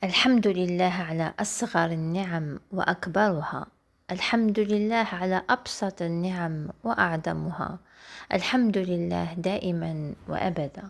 الحمد لله على أصغر النعم وأكبرها. الحمد لله على أبسط النعم وأعظمها. الحمد لله دائما وأبدا.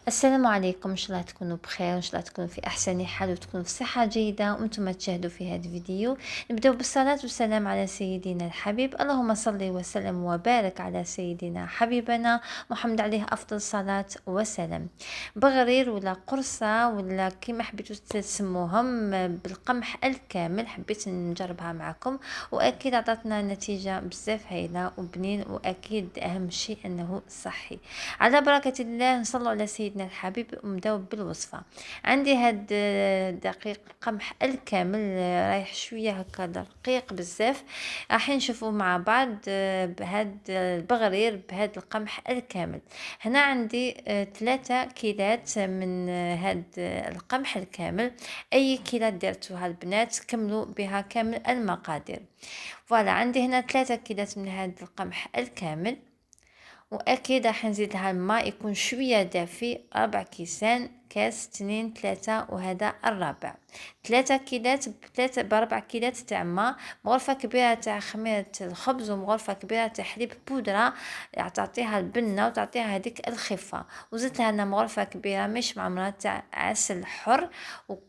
السلام عليكم، ان شاء الله تكونوا بخير، ان شاء الله تكونوا في احسن حال وتكونوا في صحه جيده وانتم تشاهدوا في هذا الفيديو. نبداو بالصلاه والسلام على سيدنا الحبيب، اللهم صل وسلم وبارك على سيدنا حبيبنا محمد عليه افضل الصلاه والسلام. بغرير ولا قرصه ولا كيما حبيتوا تسموهم بالقمح الكامل حبيت نجربها معكم، واكيد عطاتنا نتيجه بزاف هايله وبنين، واكيد اهم شيء انه صحي. على بركة الله نصلوا على سيدنا الحبيب ونبداو بالوصفة. عندي هاد دقيق قمح الكامل، رايح شوية هكا دقيق بزاف. راح نشوفوا مع بعض بهاد البغرير بهاد القمح الكامل. هنا عندي 3 كيلات من هاد القمح الكامل. اي كيلات درتوها البنات كملوا بها كامل المقادير. فوالا عندي هنا 3 كيلات من هاد القمح الكامل، واكيد راح نزيد لها الماء يكون شويه دافي، 4 كيسان، كاس 2 3، وهذا الرابع. 3 كيلات ب4 كيلات تاع ماء، مغرفه كبيره تاع خميره الخبز ومغرفه كبيره تاع حليب بودره تعطيها البنه وتعطيها هذيك الخفه. وزدت لها أنا مغرفه كبيره مش معمره تاع عسل حر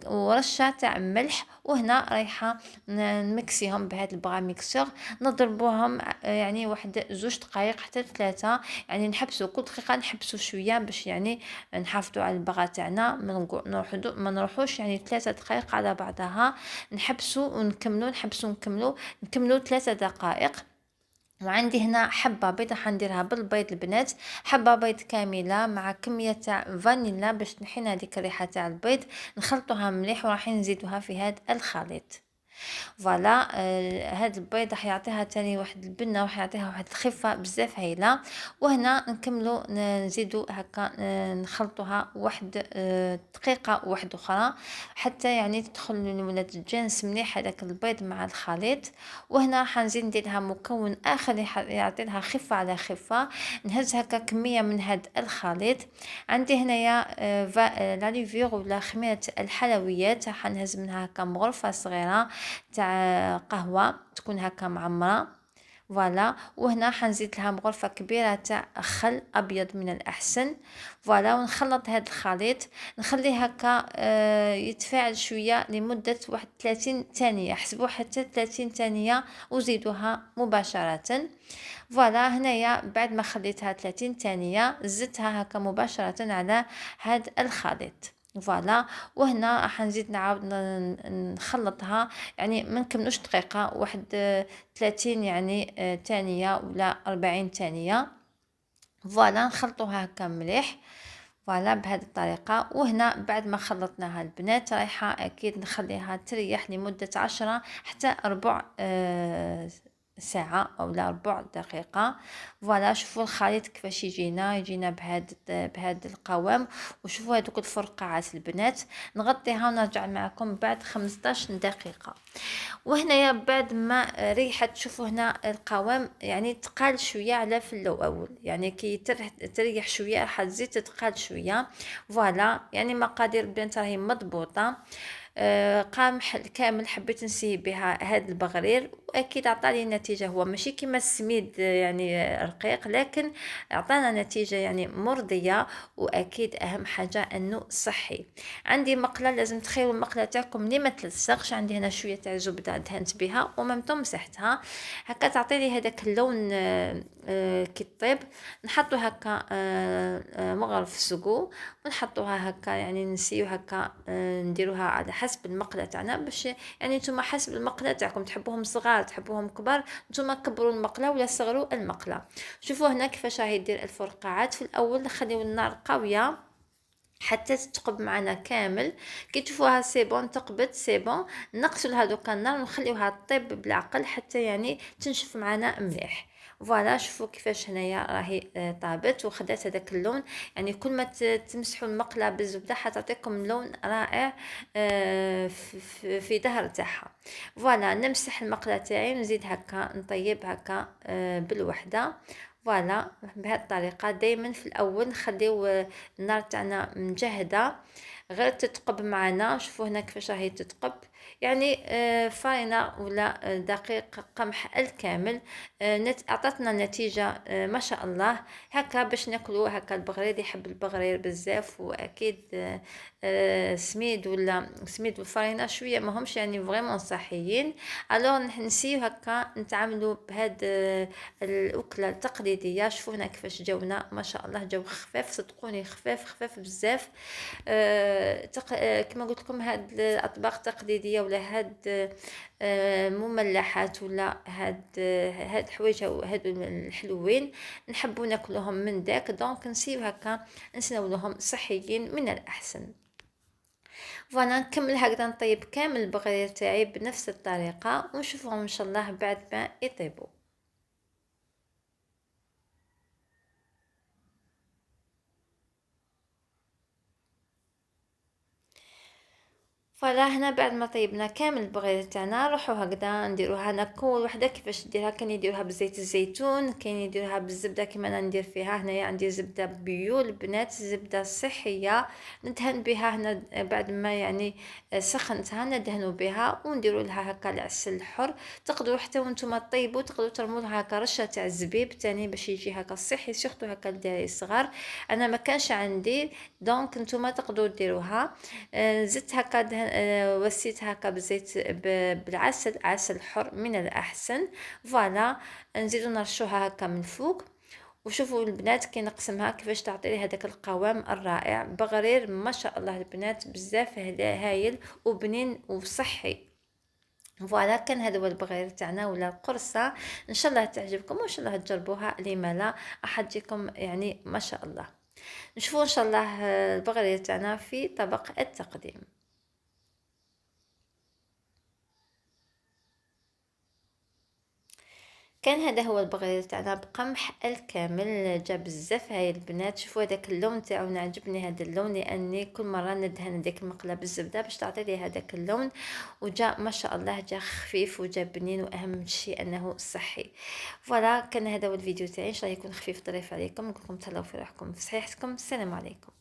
ورشه تاع ملح. وهنا رايحه نمكسيهم بهذا البغا ميكسور، نضربوهم يعني واحد 2 دقائق حتى 3. يعني نحبسوا كل دقيقه نحبسوا شويه باش يعني نحافظوا على البغا تاعنا، ما نروحوش يعني 3 دقائق على بعضها. نحبسوا ونكملوا، نحبسوا نكملوا 3 دقائق. وعندي هنا حبه بيضه حنديرها بالبيض البنات، حبه بيض كامله مع كميه تاع فانيلا باش تنحينا هذيك الريحه تاع البيض. نخلطوها مليح وراح نزيدوها في هذا الخليط. فوالا هاد البيض راح يعطيها تاني واحد البنه، راح يعطيها واحد الخفه بزاف هايله. وهنا نكملوا نزيدوا هكا نخلطوها واحد دقيقه واحده اخرى حتى يعني تدخل ولا تتجانس مليح هذاك البيض مع الخليط. وهنا حنزيد ندير لها مكون اخر يعطي لها خفه على خفه. نهز هكا كميه من هاد الخليط. عندي هنايا لاليفيغ ولا خميره الحلويات، حنهز منها هكا مغرفه صغيره تاع قهوه تكون هكا معمره. فوالا وهنا حنزيد لها مغرفه كبيره تاع خل ابيض من الاحسن. فوالا ونخلط هذا الخليط، نخليه هكا يتفاعل شويه لمده واحد 30 ثانيه، حسبوا حتى 30 ثانيه وزيدوها مباشره. فوالا هنايا بعد ما خليتها 30 ثانيه زدتها هكا مباشره على هذا الخليط. فوالا وهنا راح نزيد نعاود نخلطها، يعني ما نكملوش دقيقه واحد 30 يعني ثانيه ولا 40 ثانيه. فوالا نخلطوها هكا مليح. فوالا بهذه الطريقه. وهنا بعد ما خلطناها البنات رايحه اكيد نخليها تريح لمده 10 حتى ربع ساعة أو لا ربع دقيقة. فوالا شوفوا الخليط كيفاش يجينا بهاد القوام. وشوفوا هذوك الفرقعات البنات. نغطيها ونرجع معكم بعد 15 دقيقة. وهنايا بعد ما ريحت شوفوا هنا القوام يعني تقال شويه على في الاول، يعني كي تريح شويه راح تزيد تتقال شويه. فوالا يعني مقادير البنات راهي مضبوطه. قمح كامل حبيت نسيي بها هاد البغرير، واكيد عطاني نتيجه. هو ماشي كيما السميد يعني رقيق، لكن عطانا نتيجه يعني مرضيه. واكيد اهم حاجه انه صحي. عندي مقله، لازم تخيروا المقله تاعكم اللي ما تلصقش. عندي هنا شويه تاع زبده دهنت بها وممتو مسحتها هكا تعطي لي هذاك اللون كي طيب. نحطو هكا مغرف سقو ونحطوها هكا، يعني نسيو هكا نديروها على حسب المقله تاعنا، باش يعني نتوما حسب المقله تاعكم تحبوهم صغار تحبوهم كبار، نتوما كبروا المقله ولا صغروا المقله. شوفوا هنا كيفاش راهي دير الفرقعات. في الاول نخليو النار قويه حتى تتقب معنا كامل. كي تشوفوها سيبون تقبت سيبون، نقصوا هذوك النار ونخليوها طيب بالعقل حتى يعني تنشف معنا مليح. فوالا شوفوا كيفاش هنايا راهي طابت وخدات هذاك اللون. يعني كل ما تمسحوا المقله بالزبده حتعطيكم لون رائع في ظهر تاعها. فوالا نمسح المقله تاعي ونزيد هكا نطيب هكا بالوحده. فوالا بهذه الطريقه دائما في الاول نخليو النار تاعنا مجهده غير تتقب معنا. شوفوا هنا كيفاش راهي تتقب، يعني فرينة ولا دقيق قمح الكامل. عطتنا نتيجة ما شاء الله. هكا باش ناكلو هكا البغرير، يحب البغرير بزاف، واكيد سميد ولا سميد والفرينة شويه ماهمش يعني فريمون صحيين. الوغ نسيو هكا نتعاملوا بهاد الاكله التقليديه. شوفوا هنا كيفاش جاونا ما شاء الله، جاو خفاف صدقوني، خفاف خفاف بزاف. كما قلت لكم هاد الاطباق التقليديه ولا هاد مملحات ولا هاد حوايج هادو الحلوين نحبوا ناكلوهم من داك، دونك نسيو هكا نسناولوهم صحيين من الاحسن. فوالا نكمل هكذا نطيب كامل البغرير تاعي بنفس الطريقه ونشوفهم ان شاء الله بعد ما يطيبوا. فوالا هنا بعد ما طيبنا كامل البغيض تاعنا نروحو هكذا نديروها. انا كل وحده كيفاش ديرها، كاين يديروها بزيت الزيتون، كاين يديروها بالزبده كيما انا ندير فيها. هنايا عندي زبده بيو البنات، زبده صحيه ندهن بها. هنا بعد ما يعني سخنتها ندهنوا بها ونديروا لها هكا العسل الحر. تقدروا حتى وانتم طيبوا تقدروا ترموا لها هكا رشه تاع الزبيب تاني باش يجي هكا صحي، سورتو هكا للدراري الصغار. انا ما كانش عندي، دونك نتوما تقدروا ديروها. زدت هكا وسيت هكا بزيت بالعسل، عسل حر من الاحسن. فوالا نزيدو نرشوها هكا من فوق. وشوفوا البنات كي نقسمها كيفاش تعطي لي هذاك القوام الرائع. بغرير ما شاء الله البنات بزاف هايل وبنين وصحي. فوالا كان هذا هو البغير تاعنا ولا القرصه. ان شاء الله تعجبكم وان شاء الله تجربوها، لما لا احدكم يعني ما شاء الله. نشوفوا ان شاء الله البغير تاعنا في طبق التقديم. كان هذا هو البغيض تاعنا بقمح الكامل. جا بزاف هاي البنات. شوفوا هذاك اللون تاعو، عجبني هذا اللون لاني كل مره ندهن ديك المقله بالزبده باش تعطي لي هذاك اللون. وجا ما شاء الله جا خفيف وجا بنين، واهم شيء انه صحي. فوالا كان هذا هو الفيديو تاعي، ان شاء الله يكون خفيف ظريف عليكم. نقول لكم تهلاو في روحكم في صحيحتكم. السلام عليكم.